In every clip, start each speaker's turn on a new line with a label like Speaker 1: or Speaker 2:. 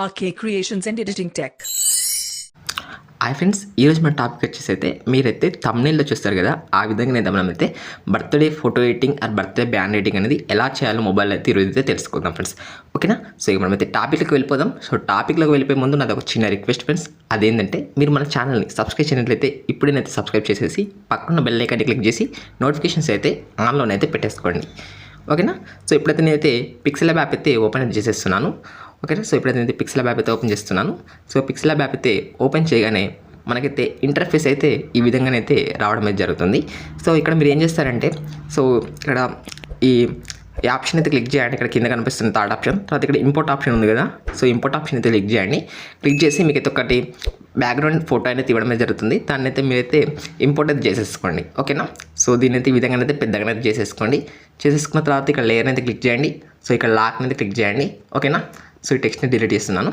Speaker 1: RK Creations and Editing Tech.
Speaker 2: Hi friends, ఈరోజు మన topic వచ్చేసి అయితే మీరైతే థంబ్నెయిల్లో చూస్తారు కదా, ఆ విధంగా అయితే మనమైతే birthday photo editing and birthday band editing అనేది ఎలా చేయాలో మొబైల్ అయితే ఈరోజు అయితే తెలుసుకుందాం ఫ్రెండ్స్. ఓకేనా? సో ఇక మనమైతే టాపిక్లోకి వెళ్ళిపోదాం. సో టాపిక్లోకి వెళ్ళిపోయే ముందు నాది ఒక చిన్న రిక్వెస్ట్ ఫ్రెండ్స్, అదేంటంటే మీరు మన ఛానల్ని సబ్స్క్రైబ్ చేయనట్లయితే ఇప్పుడైతే సబ్స్క్రైబ్ చేసేసి పక్కన బెల్ ఐకాన్ని క్లిక్ చేసి నోటిఫికేషన్స్ అయితే ఆన్లోనైతే పెట్టేసుకోండి. ఓకేనా? సో ఇప్పుడైతే నేనైతే పిక్సెల్ ల్యాబ్ యాప్ అయితే ఓపెన్ చేసేస్తున్నాను. ఓకేనా? సో ఇప్పుడైతే నేను పిక్సెల్ ల్యాబ్ అయితే ఓపెన్ చేస్తున్నాను. సో పిక్సెల్ ల్యాబ్ యాప్ అయితే ఓపెన్ చేయగానే మనకైతే ఇంటర్ఫేస్ అయితే ఈ విధంగానైతే రావడం అయితే జరుగుతుంది. సో ఇక్కడ మీరు ఏం చేస్తారంటే, సో ఇక్కడ ఈ ఆప్షన్ అయితే క్లిక్ చేయండి. ఇక్కడ కింద కనిపిస్తుంది థర్డ్ ఆప్షన్. తర్వాత ఇక్కడ ఇంపోర్ట్ ఆప్షన్ ఉంది కదా, సో ఇంపోర్ట్ ఆప్షన్ అయితే క్లిక్ చేయండి. క్లిక్ చేసి మీకు అయితే ఒకటి బ్యాక్గ్రౌండ్ ఫోటో అనేది ఇవ్వడం జరుగుతుంది. దాన్ని అయితే మీరైతే ఇంపోర్ట్ అయితే చేసేసుకోండి. ఓకేనా? సో దీని అయితే ఈ విధంగా అయితే పెద్దగా అయితే చేసేసుకోండి. చేసేసుకున్న తర్వాత ఇక్కడ లేయర్ అయితే క్లిక్ చేయండి. సో ఇక్కడ లాక్ అయితే క్లిక్ చేయండి. ఓకేనా? సో ఈ టెక్స్ట్ని డిలీట్ చేస్తున్నాను.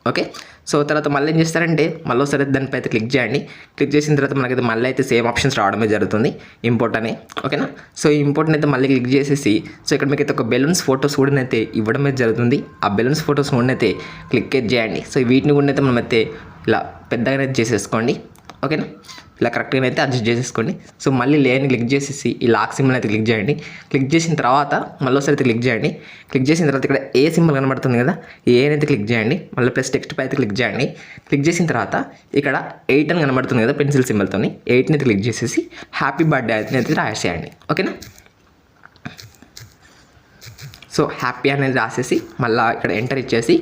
Speaker 2: ఓకే. సో తర్వాత మళ్ళీ ఏం చేస్తారంటే, మళ్ళీ ఒకసారి దానిపై అయితే క్లిక్ చేయండి. క్లిక్ చేసిన తర్వాత మనకైతే మళ్ళీ అయితే సేమ్ ఆప్షన్స్ రావడమే జరుగుతుంది, ఇంపోర్ట్ అని. ఓకేనా? సో ఈ ఇంపోర్ట్ని అయితే మళ్ళీ క్లిక్ చేసేసి, సో ఇక్కడ మీకు అయితే ఒక బెలూన్స్ ఫోటోస్ కూడా అయితే ఇవ్వడం అయితే జరుగుతుంది. ఆ బెలూన్స్ ఫోటోస్ కూడా అయితే క్లిక్ చేయండి. సో వీటిని కూడా అయితే మనమైతే ఇలా పెద్దగా చేసేసుకోండి. ఓకేనా? ఇలా కరెక్ట్గా అయితే అడ్జస్ట్ చేసేసుకోండి. సో మళ్ళీ లేయర్ని క్లిక్ చేసేసి ఈ లాక్ సింబల్ అయితే క్లిక్ చేయండి. క్లిక్ చేసిన తర్వాత మళ్ళీ ఒకసారి అయితే క్లిక్ చేయండి. క్లిక్ చేసిన తర్వాత ఇక్కడ ఏ సింబల్ కనబడుతుంది కదా, ఏనైతే క్లిక్ చేయండి. మళ్ళీ ప్లస్ టెక్స్ట్ పై అయితే క్లిక్ చేయండి. క్లిక్ చేసిన తర్వాత ఇక్కడ 8 అని కనబడుతుంది కదా పెన్సిల్ సింబల్తో, 8ని అయితే క్లిక్ చేసేసి హ్యాపీ బర్త్డే అయితే రాసేయండి. ఓకేనా? సో హ్యాపీ అనేది రాసేసి మళ్ళీ ఇక్కడ ఎంటర్ ఇచ్చేసి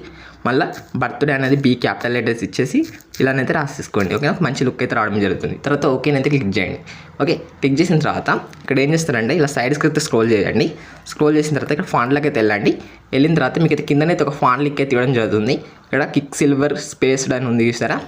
Speaker 2: మళ్ళీ బర్త్డే అనేది బీ క్యాపిటల్ లెటర్స్ ఇచ్చేసి ఇలానైతే రాసేసుకోండి. ఓకే, మంచి లుక్ అయితే రావడం జరుగుతుంది. తర్వాత ఓకేనైతే క్లిక్ చేయండి. ఓకే, క్లిక్ చేసిన తర్వాత ఇక్కడ ఏం చేస్తారంటే ఇలా సైడ్స్కి అయితే స్క్రోల్ చేయండి. స్క్రోల్ చేసిన తర్వాత ఇక్కడ ఫాంట్లోకి అయితే వెళ్ళండి. వెళ్ళిన తర్వాత మీకు అయితే కిందనైతే ఒక ఫాంట్ లిక్ అయితే ఇవ్వడం జరుగుతుంది. ఇక్కడ కిక్ సిల్వర్ స్పేస్డ్ అని ఉంది చూసారా,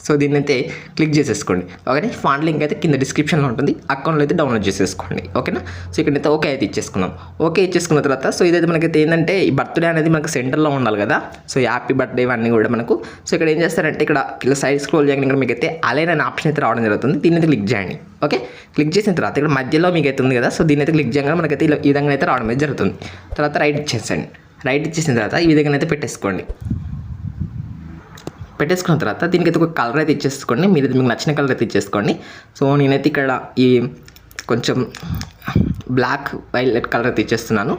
Speaker 2: సో దీన్ని అయితే క్లిక్ చేసేసుకోండి. ఓకే, ఫాంట్ లింక్ అయితే కింద డిస్క్రిప్షన్లో ఉంటుంది, అకౌంట్లో అయితే డౌన్లోడ్ చేసేసుకోండి. ఓకేనా? సో ఇక్కడైతే ఓకే అయితే ఇచ్చేసుకుందాం. ఓకే ఇచ్చేసుకున్న తర్వాత సో ఇదైతే మనకైతే ఏంటంటే ఈ బర్త్డే అనేది మనకు సెంటర్లో ఉండాలి కదా, సో హ్యాపీ బర్త్డే ఇవన్నీ కూడా మనకు. సో ఇక్కడ ఏం చేస్తారంటే ఇక్కడ ఇలా సైడ్ స్క్రోల్ చేయగానే ఇక్కడ మీకు అయితే అలైన్ అనే ఆప్షన్ అయితే రావడం జరుగుతుంది. దీన్ని అయితే క్లిక్ చేయండి. ఓకే, క్లిక్ చేసిన తర్వాత ఇక్కడ మధ్యలో మీకు అయితే ఉంది కదా, సో దీన్ని అయితే క్లిక్ చేయగానే మనకైతే ఇలా ఈ విధంగా అయితే రావడం అయితే జరుగుతుంది. తర్వాత రైట్ ఇచ్చేసండి. రైట్ ఇచ్చేసిన తర్వాత ఈ విధంగా అయితే పెట్టేసుకోండి. పెట్టేసుకున్న తర్వాత దీనికి అయితే ఒక కలర్ అయితే ఇచ్చేసుకోండి. మీరు మీకు నచ్చిన కలర్ అయితే ఇచ్చేసుకోండి. సో నేనైతే ఇక్కడ ఈ కొంచెం బ్లాక్ వైలెట్ కలర్ అయితే ఇచ్చేస్తున్నాను.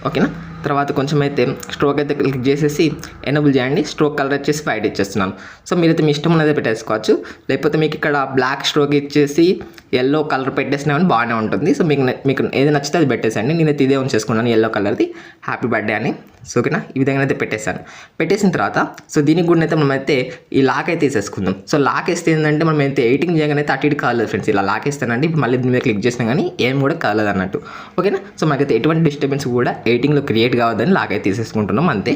Speaker 2: ఓకేనా? తర్వాత కొంచెం అయితే స్ట్రోక్ అయితే క్లిక్ చేసేసి ఎనేబుల్ చేయండి. స్ట్రోక్ కలర్ వచ్చేసి వైట్ ఇచ్చేస్తున్నాను. సో మీరైతే మీ ఇష్టం ఉన్నదే పెట్టేసుకోవచ్చు, లేకపోతే మీకు ఇక్కడ బ్లాక్ స్ట్రోక్ ఇచ్చేసి ఎల్లో కలర్ పెట్టేసినామని బాగానే ఉంటుంది. సో మీకు ఏది నచ్చితే అది పెట్టేసండి. నేనైతే ఇదే ఉంచేసుకున్నాను, ఎల్లో కలర్ది, హ్యాపీ బర్త్డే అని. సో ఓకేనా, ఈ విధంగా అయితే పెట్టేశాను. పెట్టేసిన తర్వాత సో దీనికి కూడా అయితే మనమైతే ఈ లాక్ అయితే వేసేసుకుందాం. సో లాక్ వేస్తే ఏంటంటే మనం అయితే ఎడిటింగ్ చేయగానే అటు ఇటు కాలేదు ఫ్రెండ్స్. ఇలా లాక్ వేస్తానండి, ఇప్పుడు మళ్ళీ దీని మీద క్లిక్ చేసినా కానీ ఏం కూడా కాలేదు అన్నట్టు. ఓకేనా? సో మనకైతే ఎటువంటి డిస్టర్బెన్స్ కూడా ఎడిటింగ్లో క్రియేట్ కావద్దని లాక్ అయితే తీసేసుకుంటున్నాం అంతే.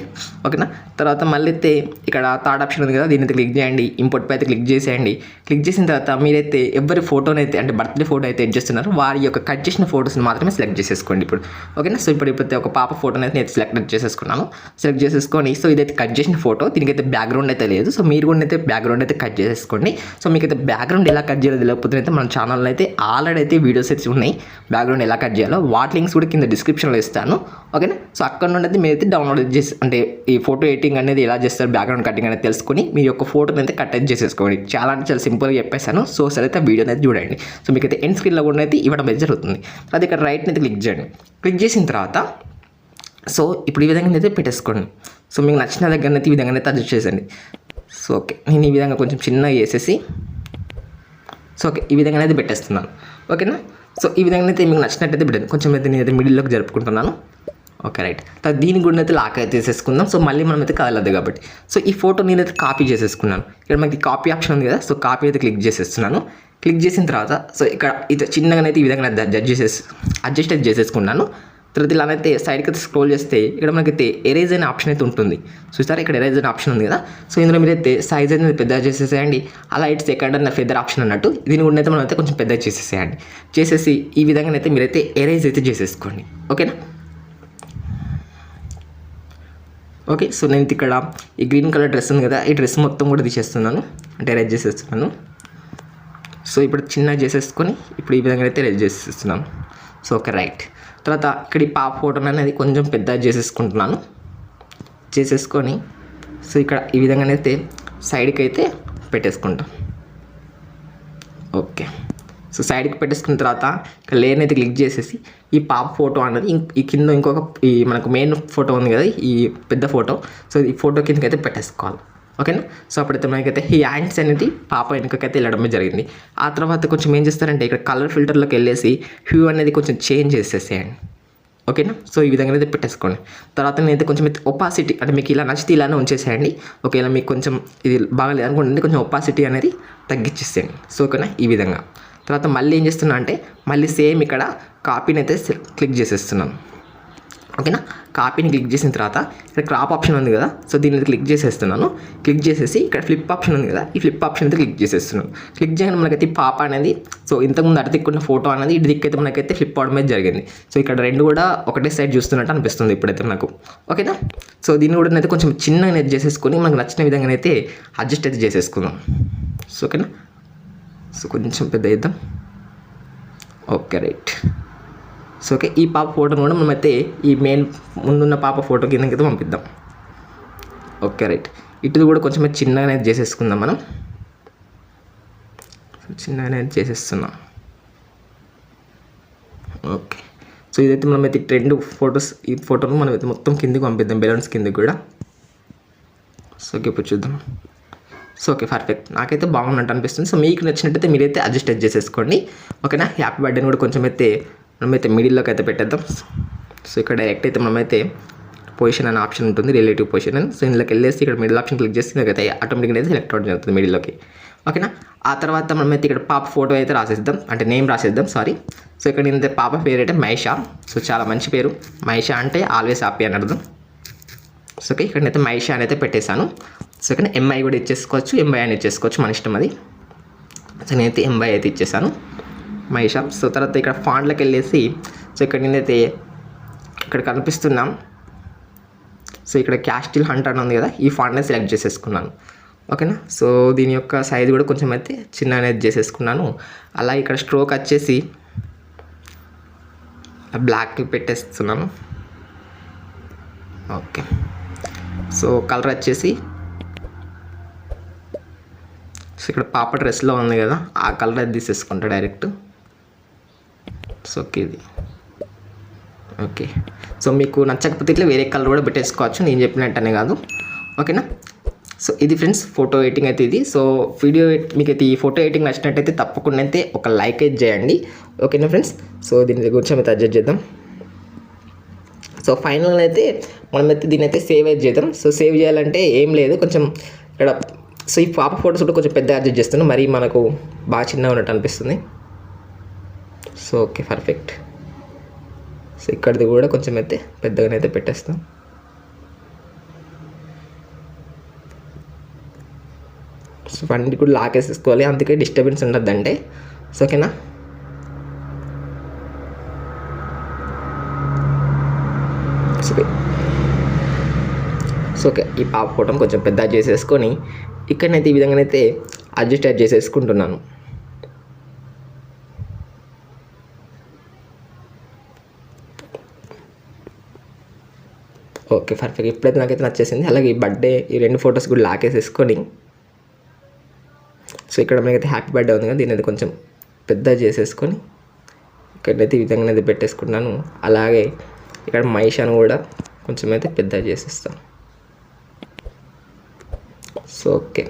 Speaker 2: ఓకేనా? తర్వాత మళ్ళీ అయితే ఇక్కడ థర్డ్ ఆప్షన్ ఉంది కదా, దీని అయితే క్లిక్ చేయండి. ఇంపోర్ట్ పై అయితే క్లిక్ చేసేయండి. క్లిక్ చేసిన తర్వాత మీరైతే ఎవరి ఫోటోని అయితే అంటే బర్త్డే ఫోటో అయితే ఎడ్ చేస్తున్నారు వారి యొక్క కట్ చేసిన ఫోటోస్ని మాత్రమే సెలెక్ట్ చేసేసుకోండి ఇప్పుడు. ఓకేనా? సో ఇప్పుడైతే ఒక పాప ఫోటోని అయితే నేను సెలెక్ట్ చేసేసుకున్నాను. సెలెక్ట్ చేసేసుకొని సో ఇదైతే కట్ చేసిన ఫోటో, దీనికైతే బ్యాక్గ్రౌండ్ అయితే లేదు. సో మీరు కూడా అయితే బ్యాక్గ్రౌండ్ అయితే కట్ చేసేసుకోండి. సో మీకైతే బ్యాక్గ్రౌండ్ ఎలా కట్ చేయాలో తెలియకపోతే అయితే మన ఛానల్లో అయితే ఆల్రెడీ అయితే వీడియోస్ అయితే ఉన్నాయి, బ్యాక్గ్రౌండ్ ఎలా కట్ చేయాలో. వాటి లింక్స్ కూడా కింద డిస్క్రిప్షన్లో ఇస్తాను. ఓకేనా? సో అక్కడ నుండి అయితే మీరైతే డౌన్లోడ్ చేసి అంటే ఈ ఫోటో ఎడిటింగ్ అనేది ఎలా చేస్తారు, బ్యాక్గ్రౌండ్ కటింగ్ అనేది తెలుసుకొని మీ యొక్క ఫోటోని అయితే కట్ చేసేసుకోండి. చాలా అంటే చాలా సింపుల్గా చెప్పేసాను. సో సరే అయితే వీడియోని అయితే చూడండి. సో మీకు అయితే ఎండ్ స్క్రీన్లో కూడా అయితే ఇవ్వడం అయితే జరుగుతుంది. అది ఇక్కడ రైట్ని అయితే క్లిక్ చేయండి. క్లిక్ చేసిన తర్వాత సో ఇప్పుడు ఈ విధంగా అయితే పెట్టేసుకోండి. సో మీకు నచ్చిన దగ్గర అయితే ఈ విధంగా అయితే అడ్జస్ట్ చేసేయండి. సో ఓకే, నేను ఈ విధంగా కొంచెం చిన్నగా వేసేసి సో ఓకే ఈ విధంగా అయితే పెట్టేస్తున్నాను. ఓకేనా? సో ఈ విధంగా అయితే మీకు నచ్చినట్టయితే పెట్టండి. కొంచెం అయితే నేనైతే మిడిల్లోకి జరుపుకుంటున్నాను. Okay right. దీని కూడా అయితే లాక్ అయితే తీసేసుకుందాం. సో మళ్ళీ మనం అయితే కదలదు కాబట్టి. సో ఈ ఫోటో నేనైతే కాపీ చేసేసుకున్నాను. ఇక్కడ మనకి కాపీ ఆప్షన్ ఉంది కదా, సో కాపీ అయితే క్లిక్ చేసేస్తున్నాను. క్లిక్ చేసిన తర్వాత సో ఇక్కడ ఇది చిన్నగానైతే ఈ విధంగా అడ్జస్ట్ అయితే చేసేసుకున్నాను. తర్వాత ఇలానైతే సైడ్కి అయితే స్క్రోల్ చేస్తే ఇక్కడ మనకైతే ఎరేజ్ అనే ఆప్షన్ అయితే ఉంటుంది. చూస్తారా, ఇక్కడ ఎరేజ్ అనే ఆప్షన్ ఉంది కదా, సో ఇందులో మీరైతే సైజ్ అనేది పెద్దగా చేసేసేయండి. అలా ఇటు సెకండ్ అన్న ఫెదర్ ఆప్షన్ అన్నట్టు దీని కూడా అయితే మనం అయితే కొంచెం పెద్దగా చేసేసేయండి. చేసేసి ఈ విధంగా అయితే మీరైతే ఎరేజ్ అయితే చేసేసుకోండి. ఓకేనా? ఓకే, సో నేను ఇక్కడ ఈ గ్రీన్ కలర్ డ్రెస్ ఉంది కదా, ఈ డ్రెస్ మొత్తం కూడా తీసేస్తున్నాను, అంటే ఎరేజ్ చేసేస్తున్నాను. సో ఇప్పుడు చిన్నగా చేసేసుకొని ఇప్పుడు ఈ విధంగా అయితే ఎరేజ్ చేసేస్తున్నాను. So okay right. తర్వాత ఇక్కడ ఈ పాప ఫోటో అనేది కొంచెం పెద్దగా చేసేసుకుంటున్నాను. చేసేసుకొని సో ఇక్కడ ఈ విధంగానైతే సైడ్కి అయితే పెట్టేసుకుంటాం. ఓకే, సో సైడ్కి పెట్టేసుకున్న తర్వాత ఇక్కడ లేయర్ని అయితే క్లిక్ చేసేసి ఈ పాప ఫోటో అనేది ఈ కింద ఇంకొక ఈ మనకు మెయిన్ ఫోటో ఉంది కదా, ఈ పెద్ద ఫోటో, సో ఈ ఫోటో కిందకైతే పెట్టేసుకోవాలి. ఓకేనా. సో అప్పుడైతే మనకైతే ఈ హ్యాండ్స్ అనేది పాప వెనుకకైతే వెళ్ళడమే జరిగింది. ఆ తర్వాత కొంచెం ఏం చేస్తారంటే ఇక్కడ కలర్ ఫిల్టర్లోకి వెళ్ళేసి హ్యూ అనేది కొంచెం చేంజ్ చేసేసేయండి. ఓకేనా. సో ఈ విధంగా అయితే పెట్టేసుకోండి. తర్వాత నేనైతే కొంచెం ఒపాసిటీ అంటే మీకు ఇలా నచ్చితే ఇలానే ఉంచేసేయండి. ఒకవేళ మీకు కొంచెం ఇది బాగాలేదు అనుకోండి, కొంచెం ఒపాసిటీ అనేది తగ్గించేసేయండి. సో ఓకేనా, ఈ విధంగా. తర్వాత మళ్ళీ ఏం చేస్తున్నా అంటే మళ్ళీ సేమ్ ఇక్కడ కాపీని అయితే క్లిక్ చేసేస్తున్నాను. ఓకేనా. కాపీని క్లిక్ చేసిన తర్వాత ఇక్కడ క్రాప్ ఆప్షన్ ఉంది కదా, సో దీన్ని క్లిక్ చేసేస్తున్నాను. క్లిక్ చేసేసి ఇక్కడ ఫ్లిప్ ఆప్షన్ ఉంది కదా, ఈ ఫ్లిప్ ఆప్షన్ అయితే క్లిక్ చేసేస్తున్నాను. క్లిక్ చేయగానే మనకైతే పాప అనేది, సో ఇంతకుముందు అటు దిక్కున్న ఫోటో అనేది ఇటు దిక్కైతే మనకైతే ఫ్లిప్ అవడమే జరిగింది. సో ఇక్కడ రెండు కూడా ఒకటే సైడ్ చూస్తున్నట్టు అనిపిస్తుంది ఇప్పుడైతే నాకు. ఓకేనా. సో దీన్ని కూడా అయితే కొంచెం చిన్నగా అనేది చేసేసుకొని మనకు నచ్చిన విధంగా అయితే అడ్జస్ట్ అయితే చేసేసుకుందాం. సో ఓకేనా. సో కొంచెం పెద్ద ఇద్దాం. Okay, right. సో ఓకే, ఈ పాప ఫోటోను కూడా మనమైతే ఈ మెయిన్ ముందున్న పాప ఫోటో కిందకైతే పంపిద్దాం. Okay, right. ఇటు కూడా కొంచెం చిన్నగానే చేసేసుకుందాం మనం. చిన్నగానే చేసేస్తున్నాం. ఓకే, సో ఇదైతే మనమైతే రెండు ఫొటోస్, ఈ ఫోటోను మనమైతే మొత్తం కిందకి పంపిద్దాం, బెలూన్స్ కిందకి కూడా. సో ఓకే, ఇప్పుడు చూద్దాం. So okay, perfect. నాకైతే బాగున్నట్టు అనిపిస్తుంది. సో మీకు నచ్చినట్టయితే మీరైతే అడ్జస్ట్ చేసేసుకోండి. ఓకేనా. హ్యాపీ బర్త్డేని కూడా కొంచెం అయితే మనమైతే మిడిల్లోకి అయితే పెట్టేద్దాం. సో ఇక్కడ డైరెక్ట్ అయితే మనమైతే పొజిషన్ అనే ఆప్షన్ ఉంటుంది, రిలేటివ్ పొజిషన్ అని. సో ఇందులోకి వెళ్ళేసి ఇక్కడ మిడిల్ ఆప్షన్ క్లిక్ చేసి అయితే ఆటోమేటిక్గా అయితే సెలెక్ట్ అవ్వడం జరుగుతుంది మిడిల్లోకి. ఓకేనా. ఆ తర్వాత మనమైతే ఇక్కడ పాప ఫోటో అయితే రాసేద్దాం, అంటే నేమ్ రాసేద్దాం, సారీ. సో ఇక్కడ నేను పాప పేరు అయితే మహిషా. సో చాలా మంచి పేరు, మహిషా అంటే ఆల్వేస్ హ్యాపీ అని అర్థం. సో ఓకే, ఇక్కడనైతే మహిషా అని అయితే పెట్టేశాను. సో ఇక్కడ ఎంఐ కూడా ఇచ్చేసుకోవచ్చు, ఎంఐ అని ఇచ్చేసుకోవచ్చు, మన ఇష్టం అది. సో నేనైతే ఎంఐ అయితే ఇచ్చేసాను, మహిషా. సో తర్వాత ఇక్కడ ఫాంట్లోకి వెళ్ళేసి, సో ఇక్కడ నేనైతే ఇక్కడ కనిపిస్తున్నాం. సో ఇక్కడ క్యాస్టిల్ హంట్ అని ఉంది కదా, ఈ ఫాంట్ని సెలెక్ట్ చేసేసుకున్నాను. ఓకేనా. సో దీని యొక్క సైజ్ కూడా కొంచెం అయితే చిన్న అనేది చేసేసుకున్నాను. అలా ఇక్కడ స్ట్రోక్ వచ్చేసి బ్లాక్ పెట్టేస్తున్నాను. ఓకే, సో కలర్ వచ్చేసి, సో ఇక్కడ పాప డ్రెస్లో ఉంది కదా, ఆ కలర్ అది తీసేసుకుంటా డైరెక్ట్. సో ఓకే, ఇది ఓకే. సో మీకు నచ్చకపోతే ఇట్లా వేరే కలర్ కూడా పెట్టేసుకోవచ్చు, నేను చెప్పినట్టనే కాదు. ఓకేనా. సో ఇది ఫ్రెండ్స్ ఫోటో ఎడిటింగ్ అయితే ఇది. సో వీడియో మీకు అయితే ఈ ఫోటో ఎడిటింగ్ నచ్చినట్టయితే తప్పకుండా అయితే ఒక లైక్ అయితే చేయండి. ఓకేనా ఫ్రెండ్స్. సో దీని గురించి అయితే అడ్జస్ట్ చేద్దాం. సో ఫైనల్ అయితే మనమైతే దీని అయితే సేవ్ అయితే చేద్దాం. సో సేవ్ చేయాలంటే ఏం లేదు, కొంచెం ఇక్కడ సో ఈ పాప ఫోటోస్ కూడా కొంచెం పెద్ద అడ్జస్ట్ చేస్తాను, మరి మనకు బాగా చిన్నగా ఉన్నట్టు అనిపిస్తుంది. So okay, perfect. సో ఇక్కడిది కూడా కొంచెం అయితే పెద్దగానైతే పెట్టేస్తాం. సో అన్నిటి కూడా లాకేసేసుకోవాలి, అందుకే డిస్టర్బెన్స్ ఉండద్దంటే. సో ఓకేనా. సో ఓకే, ఈ పాప ఫోటోని కొంచెం పెద్ద చేసేసుకొని ఇక్కడనైతే ఈ విధంగానైతే అడ్జస్ట్ చేసేసుకుంటున్నాను. Okay, perfect. ఇప్పుడైతే నాకైతే నచ్చేసింది. అలాగే ఈ బర్త్డే ఈ రెండు ఫొటోస్ కూడా లాకేసేసుకొని, సో ఇక్కడ మనకైతే హ్యాపీ బర్త్డే ఉంది కదా, దీని అయితే కొంచెం పెద్ద చేసేసుకొని ఇక్కడైతే ఈ విధంగా అయితే పెట్టేసుకుంటున్నాను. అలాగే ఇక్కడ మహిషాను కూడా కొంచెం అయితే పెద్ద చేసేస్తాను. సో ఓకే,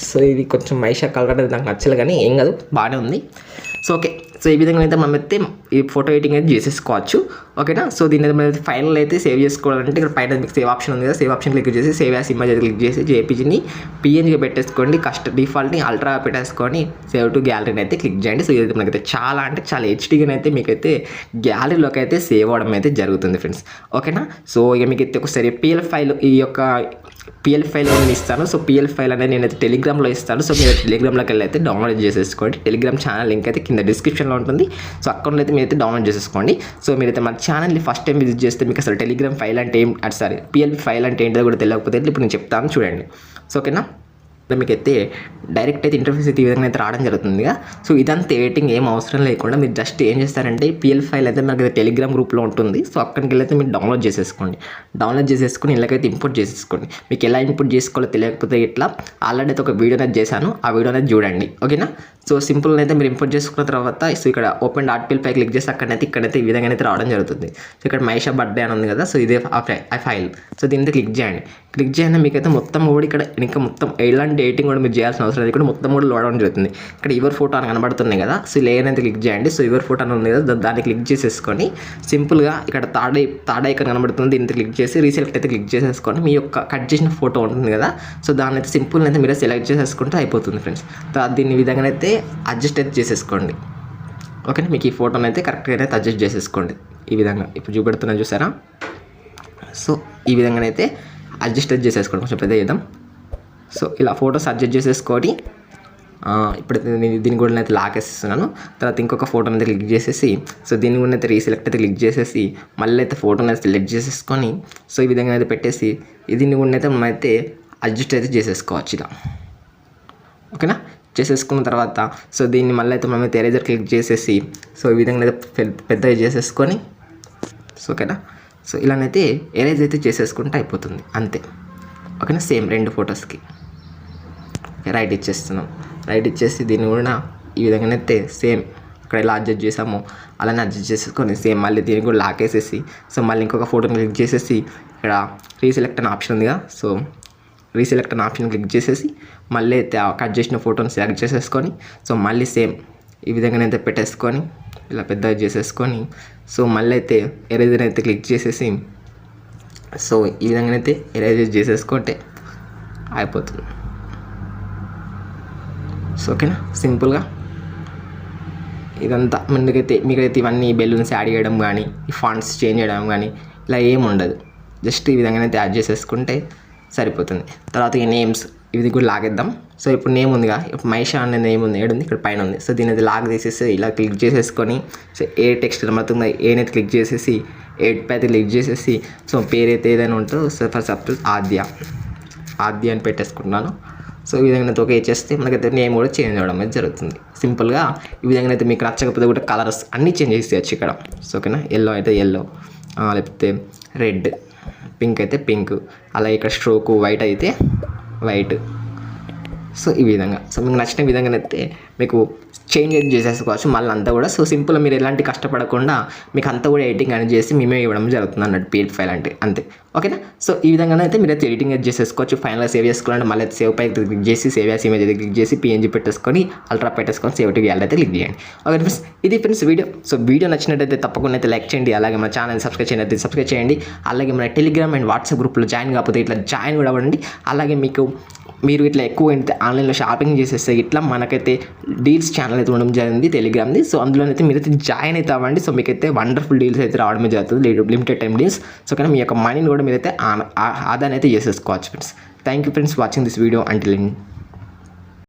Speaker 2: సో ఇది కొంచెం మహిషా కలర్ అనేది నాకు నచ్చలేదు, కానీ ఏం కాదు, బాగానే ఉంది. సో ఓకే, సో ఈ విధంగా అయితే మనమైతే ఈ ఫోటో ఎడిటింగ్ అయితే చేసేసుకోవచ్చు. ఓకేనా. సో దీని అయితే ఫైనల్ అయితే సేవ్ చేసుకోవాలంటే ఇక్కడ పైన మీకు సేవ్ ఆప్షన్ ఉంది కదా, సేవ్ ఆప్షన్ క్లిక్ చేసి సేవ్ యాస్ ఇమేజ్ అయితే క్లిక్ చేసి జేపీజీని పిఎన్జీగా పెట్టేసుకోండి, డిఫాల్ట్ని అల్ట్రా పెట్టేసుకొని సేవ్ టు గ్యాలరీని అయితే క్లిక్ చేయండి. సో ఇదైతే మనకైతే చాలా అంటే చాలా హెచ్డీగా అయితే మీకైతే గ్యాలరీలోకి అయితే సేవ్ అవ్వడం అయితే జరుగుతుంది ఫ్రెండ్స్. ఓకేనా. సో ఇక మీకు అయితే ఒకసారి పిఎల్ ఫైల్, ఈ యొక్క పిఎల్ ఫైల్ నేను ఇస్తాను. సో పిఎల్ ఫైల్ అనేది నేనైతే టెలిగ్రామ్లో ఇస్తాను. సో మీరు టెలిగ్రామ్లోకి వెళ్ళి అయితే డౌన్లోడ్ చేసేసుకోండి. టెలిగ్రామ్ ఛానల్ లింక్ అయితే కింద డిస్క్రిప్షన్లో ఉంటుంది. సో అకౌంట్లో అయితే మీరైతే డౌన్లోడ్ చేసేసుకోండి. సో మీరైతే మన ఛానల్ని ఫస్ట్ టైం విజిట్ చేస్తే మీకు అసలు టెలిగ్రామ్ ఫైల్ అంటే పిఎల్ ఫైల్ అంటే ఏంటో కూడా తెలియకపోతే ఇప్పుడు నేను చెప్తాను, చూడండి. సో ఓకేనా. మీకైతే డైరెక్ట్ అయితే ఇంటర్ఫేస్ అయితే ఈ విధంగా అయితే రావడం జరుగుతుంది. సో ఇదంతా ఎడిటింగ్ ఏం అవసరం లేకుండా మీరు జస్ట్ ఏం చేస్తారంటే పిఎల్ ఫైల్ అయితే మనకి టెలిగ్రామ్ గ్రూప్లో ఉంటుంది. సో అక్కడికి వెళ్ళైతే మీరు డౌన్లోడ్ చేసేసుకొని ఇళ్ళకైతే ఇంపోర్ట్ చేసేసుకోండి. మీకు ఎలా ఇంపోర్ట్ చేసుకోవాలో తెలియకపోతే ఇట్లా ఆల్రెడీ అయితే ఒక వీడియో అనేది చేశాను, ఆ వీడియో అనేది చూడండి. ఓకేనా. సో సింపుల్గా అయితే మీరు ఇంపోర్ట్ చేసుకున్న తర్వాత సో ఇక్కడ ఓపెన్ .pl పై క్లిక్ చేస్తే ఇక్కడైతే ఈ విధంగా అయితే రావడం జరుగుతుంది. సో ఇక్కడ మహేష్ బర్త్డే అని ఉంది కదా, సో ఇదే ఆ ఫైల్. సో దీనితో క్లిక్ చేయండి. మీకైతే మొత్తం కూడా ఇక్కడ ఇంకా మొత్తం ఎలాంటి ఎడిటింగ్ కూడా మీరు చేయాల్సిన అవసరం లేదు. ఇక్కడ మొత్తం కూడా లోడ్ అవ్వడం జరుగుతుంది. ఇక్కడ యువర్ ఫోటో అని కనబడుతుంది కదా, సో లేయర్ అయితే క్లిక్ చేయండి. సో యువర్ ఫోటో అని ఉంది కదా, దాన్ని క్లిక్ చేసేసుకొని సింపుల్గా ఇక్కడ థర్డ్ ఐకాన్ కనబడుతుంది, దీన్ని క్లిక్ చేసి రీసెలెక్ట్ అయితే క్లిక్ చేసేసుకొని మీ యొక్క కట్ చేసిన ఫోటో ఉంటుంది కదా, సో దాన్ని అయితే సింపుల్ అయితే మీరే సెలెక్ట్ చేసేసుకుంటే అయిపోతుంది ఫ్రెండ్స్. దీన్ని విధంగా అయితే అడ్జస్ట్ అయితే చేసేసుకోండి. ఓకేనా. మీకు ఈ ఫోటోని అయితే కరెక్ట్గా అయితే అడ్జస్ట్ చేసేసుకోండి. ఈ విధంగా ఇప్పుడు చూపెడుతున్నాను చూసారా. సో ఈ విధంగానైతే అడ్జస్ట్ చేసేసుకోండి. కొంచెం పెద్ద చేద్దాం. సో ఇలా ఫోటోస్ అడ్జస్ట్ చేసేసుకొని ఇప్పుడు దీని కూడా అయితే లాగేస్తున్నాను. తర్వాత ఇంకొక ఫోటోని అయితే క్లిక్ చేసేసి సో దీన్ని కూడా అయితే రీసెలెక్ట్ అయితే క్లిక్ చేసేసి మళ్ళీ అయితే ఫోటోని అయితే సెలెక్ట్ చేసేసుకొని సో ఈ విధంగా అయితే పెట్టేసి దీన్ని కూడా అయితే మనం అయితే అడ్జస్ట్ అయితే చేసేసుకోవచ్చు ఇలా. ఓకేనా. చేసేసుకున్న తర్వాత సో దీన్ని మళ్ళీ అయితే మనం అయితే ఎరేజర్ క్లిక్ చేసేసి సో ఈ విధంగా అయితే పెద్దగా చేసేసుకొని సో ఓకేనా. సో ఇలానైతే ఎరేజ్ అయితే చేసేసుకుంటే అయిపోతుంది అంతే. ఓకేనా. సేమ్ రెండు ఫొటోస్కి రైట్ ఇచ్చేసి దీన్ని కూడా ఈ విధంగానైతే సేమ్ ఇక్కడ ఎలా అడ్జస్ట్ చేసామో అలానే అడ్జస్ట్ చేసుకొని సేమ్ మళ్ళీ దీన్ని కూడా లాకేసేసి సో మళ్ళీ ఇంకొక ఫోటోని క్లిక్ చేసేసి ఇక్కడ రీసెలెక్ట్ అనే ఆప్షన్ ఉందిగా, సో రీసెలెక్ట్ అనే ఆప్షన్ క్లిక్ చేసేసి మళ్ళీ అయితే కట్ చేసిన ఫోటోని సెలెక్ట్ చేసేసుకొని సో మళ్ళీ సేమ్ ఈ విధంగానైతే పెట్టేసుకొని ఇలా పెద్దగా చేసేసుకొని సో మళ్ళీ అయితే ఎరేజర్ అయితే క్లిక్ చేసేసి సో ఈ విధంగానైతే ఎరేజర్ చేసేసుకుంటే అయిపోతుంది. సో ఓకేనా. సింపుల్గా ఇదంతా మీకైతే ఇవన్నీ బెలూన్స్ యాడ్ చేయడం కానీ ఈ ఫాంట్స్ చేంజ్ చేయడం కానీ ఇలా ఏమి ఉండదు. జస్ట్ ఈ విధంగానైతే యాడ్ చేసేసుకుంటే సరిపోతుంది. తర్వాత ఈ నేమ్స్ ఇది కూడా లాగేద్దాం. సో ఇప్పుడు నేమ్ ఉందిగా, ఇప్పుడు మైషా అనే నేమ్ ఉంది, ఏడుంది ఇక్కడ పైన ఉంది. సో దీని అయితే లాగ్ తీసేసి ఇలా క్లిక్ చేసేసుకొని సో ఏ టెక్స్ట్ కనబడుతుందో ఏనైతే క్లిక్ చేసేసి పై అయితే క్లిక్ చేసేసి సో పేరైతే ఏదైనా ఉంటుందో సో ఫర్ సపోజ్ ఆద్య అని పెట్టేసుకుంటున్నాను. సో ఈ విధంగా అయితే ఓకే చేస్తే మనకైతే నేమ్ కూడా చేంజ్ అవ్వడం అయితే జరుగుతుంది. సింపుల్గా ఈ విధంగా అయితే మీకు నచ్చకపోతే కూడా కలర్స్ అన్నీ చేంజ్ చేసేయచ్చు ఇక్కడ. సో ఓకేనా. ఎల్లో అయితే ఎల్లో, లేకపోతే రెడ్, పింక్ అయితే పింక్, అలాగే ఇక్కడ స్ట్రోకు వైట్ అయితే వైట్. సో ఈ విధంగా సో మీకు నచ్చిన విధంగా అయితే మీకు చేంజ్ అయితే చేసేసుకోవచ్చు మళ్ళీ అంతా కూడా. సో సింపుల్గా మీరు ఎలాంటి కష్టపడకుండా మీకు అంతా కూడా ఎడిటింగ్ అనేది చేసి మేమే ఇవ్వడం జరుగుతుంది అన్నట్టు పిఎల్ ఫైల్ అంటే అంతే. ఓకేనా. సో ఈ విధంగా అయితే మీరైతే ఎడిటింగ్ అయితే చేసేసుకోవచ్చు. ఫైనల్గా సేవ్ చేసుకోవాలంటే మళ్ళీ అయితే సేవ్ పై క్లిక్ చేసి సేవ్ యాస్ ఇమేజ్ అయితే క్లిక్ చేసి పిఎన్జీ పెట్టేసుకొని అల్ట్రా పెట్టేసుకొని సేవ్ టు గ్యాలరీ అయితే క్లిక్ చేయండి. ఓకే ఫ్రెండ్స్, ఇది ఫ్రెండ్స్ వీడియో. సో వీడియో నచ్చినట్టయితే తప్పకుండా అయితే లైక్ చేయండి, అలాగే మన ఛానల్ సబ్స్క్రైబ్ చేయండి. అలాగే మన టెలిగ్రామ్ అండ్ వాట్సాప్ గ్రూప్లో జాయిన్ కాకపోతే ఇట్లా జాయిన్ కూడా అవ్వండి. అలాగే మీరు ఇట్లా ఎక్కువ ఆన్లైన్లో షాపింగ్ చేసేస్తే ఇట్లా మనకైతే డీల్స్ ఛానల్ అయితే ఉండడం జరిగింది టెలిగ్రామ్ది. సో అందులోనైతే మీరైతే జాయిన్ అయితే అవ్వండి. సో మీకైతే వండర్ఫుల్ డీల్స్ అయితే రావడమే జరుగుతుంది, లిమిటెడ్ టైం డీల్స్. సో కానీ మీ యొక్క మనీని కూడా మీరైతే ఆదాయం అయితే చేసేసుకోవచ్చు friends. Thank you friends watching this video until